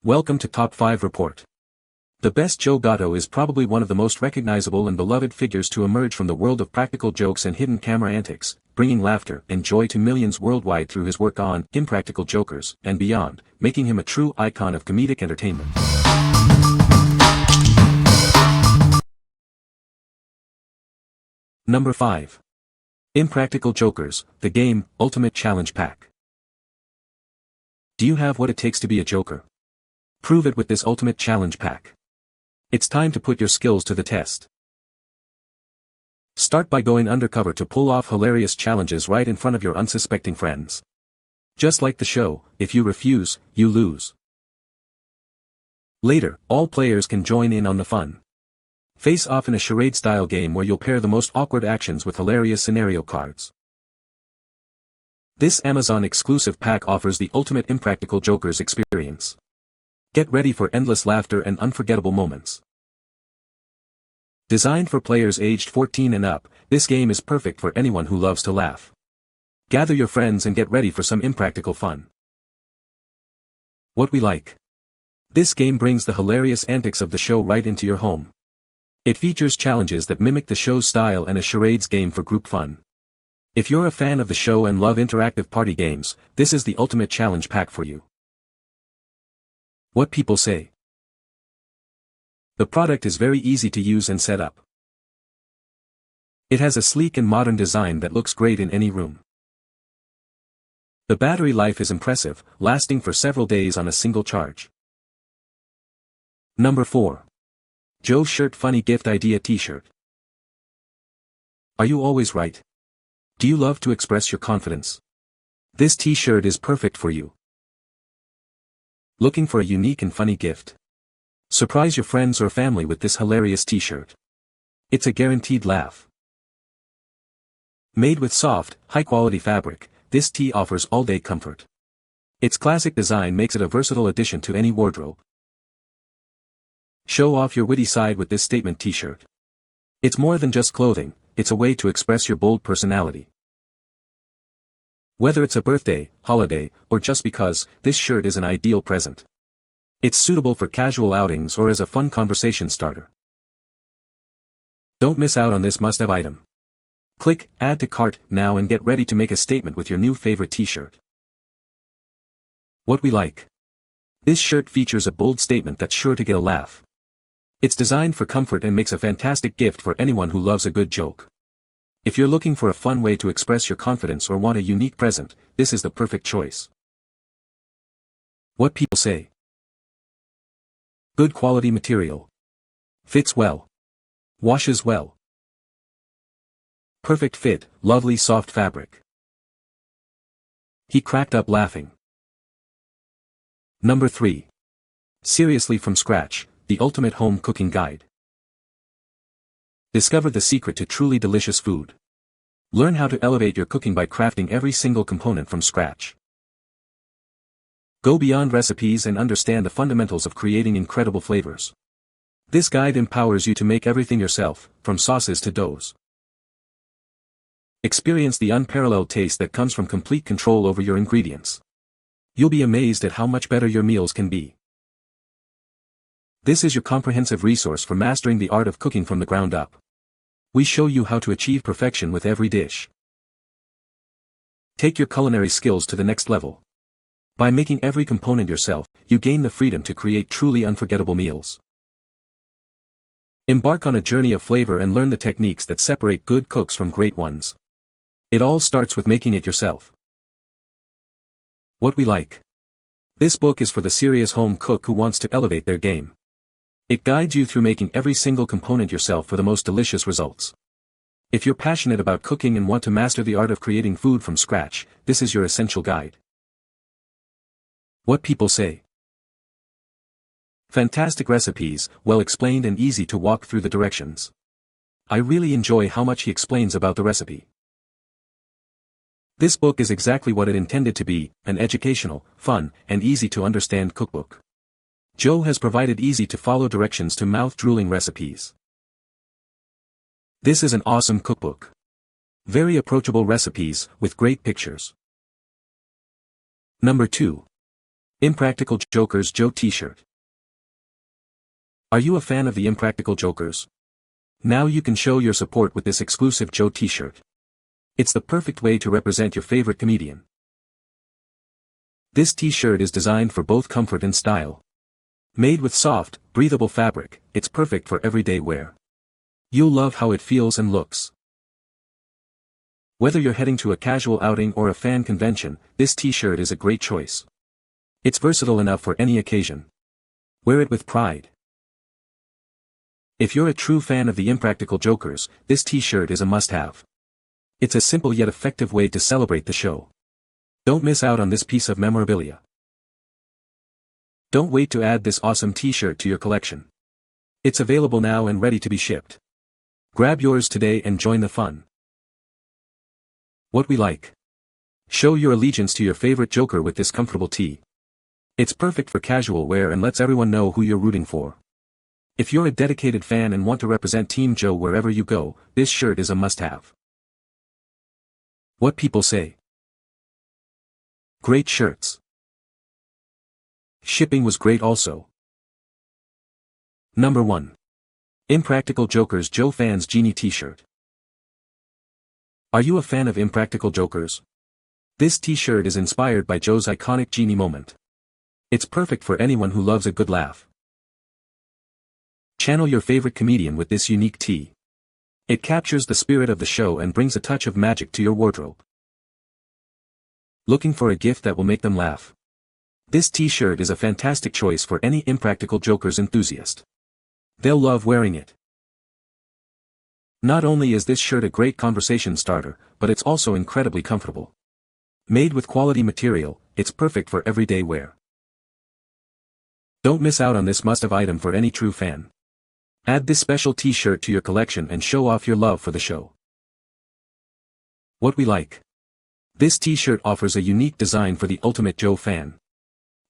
Welcome to Top 5 Report. The best Joe Gatto is probably one of the most recognizable and beloved figures to emerge from the world of practical jokes and hidden camera antics, bringing laughter and joy to millions worldwide through his work on Impractical Jokers and beyond, making him a true icon of comedic entertainment. Number 5. Impractical Jokers, the game, Ultimate Challenge Pack. Do you have what it takes to be a joker? Prove it with this Ultimate Challenge Pack. It's time to put your skills to the test. Start by going undercover to pull off hilarious challenges right in front of your unsuspecting friends. Just like the show, if you refuse, you lose. Later, all players can join in on the fun. Face off in a charade-style game where you'll pair the most awkward actions with hilarious scenario cards. This Amazon-exclusive pack offers the ultimate Impractical Jokers experience. Get ready for endless laughter and unforgettable moments. Designed for players aged 14 and up, this game is perfect for anyone who loves to laugh. Gather your friends and get ready for some impractical fun. What we like. This game brings the hilarious antics of the show right into your home. It features challenges that mimic the show's style and a charades game for group fun. If you're a fan of the show and love interactive party games, this is the ultimate challenge pack for you. What people say. The product is very easy to use and set up. It has a sleek and modern design that looks great in any room. The battery life is impressive, lasting for several days on a single charge. Number 4. Joe Shirt Funny Gift Idea T-shirt. Are you always right? Do you love to express your confidence? This T-shirt is perfect for you. Looking for a unique and funny gift? Surprise your friends or family with this hilarious T-shirt. It's a guaranteed laugh. Made with soft, high-quality fabric, this tee offers all-day comfort. Its classic design makes it a versatile addition to any wardrobe. Show off your witty side with this statement T-shirt. It's more than just clothing, it's a way to express your bold personality. Whether it's a birthday, holiday, or just because, this shirt is an ideal present. It's suitable for casual outings or as a fun conversation starter. Don't miss out on this must-have item. Click Add to Cart now and get ready to make a statement with your new favorite T-shirt. What we like. This shirt features a bold statement that's sure to get a laugh. It's designed for comfort and makes a fantastic gift for anyone who loves a good joke. If you're looking for a fun way to express your confidence or want a unique present, this is the perfect choice. What people say. Good quality material. Fits well. Washes well. Perfect fit, lovely soft fabric. He cracked up laughing. Number 3. Seriously from Scratch, the Ultimate Home Cooking Guide. Discover the secret to truly delicious food. Learn how to elevate your cooking by crafting every single component from scratch. Go beyond recipes and understand the fundamentals of creating incredible flavors. This guide empowers you to make everything yourself, from sauces to doughs. Experience the unparalleled taste that comes from complete control over your ingredients. You'll be amazed at how much better your meals can be. This is your comprehensive resource for mastering the art of cooking from the ground up. We show you how to achieve perfection with every dish. Take your culinary skills to the next level. By making every component yourself, you gain the freedom to create truly unforgettable meals. Embark on a journey of flavor and learn the techniques that separate good cooks from great ones. It all starts with making it yourself. What we like. This book is for the serious home cook who wants to elevate their game. It guides you through making every single component yourself for the most delicious results. If you're passionate about cooking and want to master the art of creating food from scratch, this is your essential guide. What people say. Fantastic recipes, well explained and easy to walk through the directions. I really enjoy how much he explains about the recipe. This book is exactly what it intended to be, an educational, fun, and easy to understand cookbook. Joe has provided easy-to-follow directions to mouth-drooling recipes. This is an awesome cookbook. Very approachable recipes, with great pictures. Number 2. Impractical Jokers Joe T-shirt. Are you a fan of the Impractical Jokers? Now you can show your support with this exclusive Joe T-shirt. It's the perfect way to represent your favorite comedian. This T-shirt is designed for both comfort and style. Made with soft, breathable fabric, it's perfect for everyday wear. You'll love how it feels and looks. Whether you're heading to a casual outing or a fan convention, this T-shirt is a great choice. It's versatile enough for any occasion. Wear it with pride. If you're a true fan of the Impractical Jokers, this T-shirt is a must-have. It's a simple yet effective way to celebrate the show. Don't miss out on this piece of memorabilia. Don't wait to add this awesome T-shirt to your collection. It's available now and ready to be shipped. Grab yours today and join the fun. What we like. Show your allegiance to your favorite Joker with this comfortable tee. It's perfect for casual wear and lets everyone know who you're rooting for. If you're a dedicated fan and want to represent Team Joe wherever you go, this shirt is a must-have. What people say. Great shirts. Shipping was great also. Number 1. Impractical Jokers Joe Fans Genie T-shirt. Are you a fan of Impractical Jokers? This T-shirt is inspired by Joe's iconic Genie moment. It's perfect for anyone who loves a good laugh. Channel your favorite comedian with this unique tee. It captures the spirit of the show and brings a touch of magic to your wardrobe. Looking for a gift that will make them laugh? This T-shirt is a fantastic choice for any Impractical Jokers enthusiast. They'll love wearing it. Not only is this shirt a great conversation starter, but it's also incredibly comfortable. Made with quality material, it's perfect for everyday wear. Don't miss out on this must-have item for any true fan. Add this special T-shirt to your collection and show off your love for the show. What we like. This T-shirt offers a unique design for the ultimate Joe fan.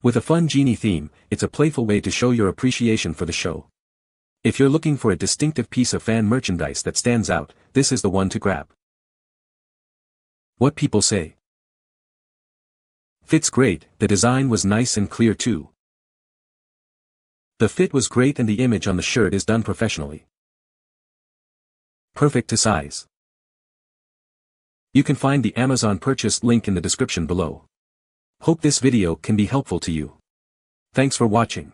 With a fun Genie theme, it's a playful way to show your appreciation for the show. If you're looking for a distinctive piece of fan merchandise that stands out, this is the one to grab. What people say. Fits great, the design was nice and clear too. The fit was great and the image on the shirt is done professionally. Perfect to size. You can find the Amazon purchase link in the description below. Hope this video can be helpful to you. Thanks for watching.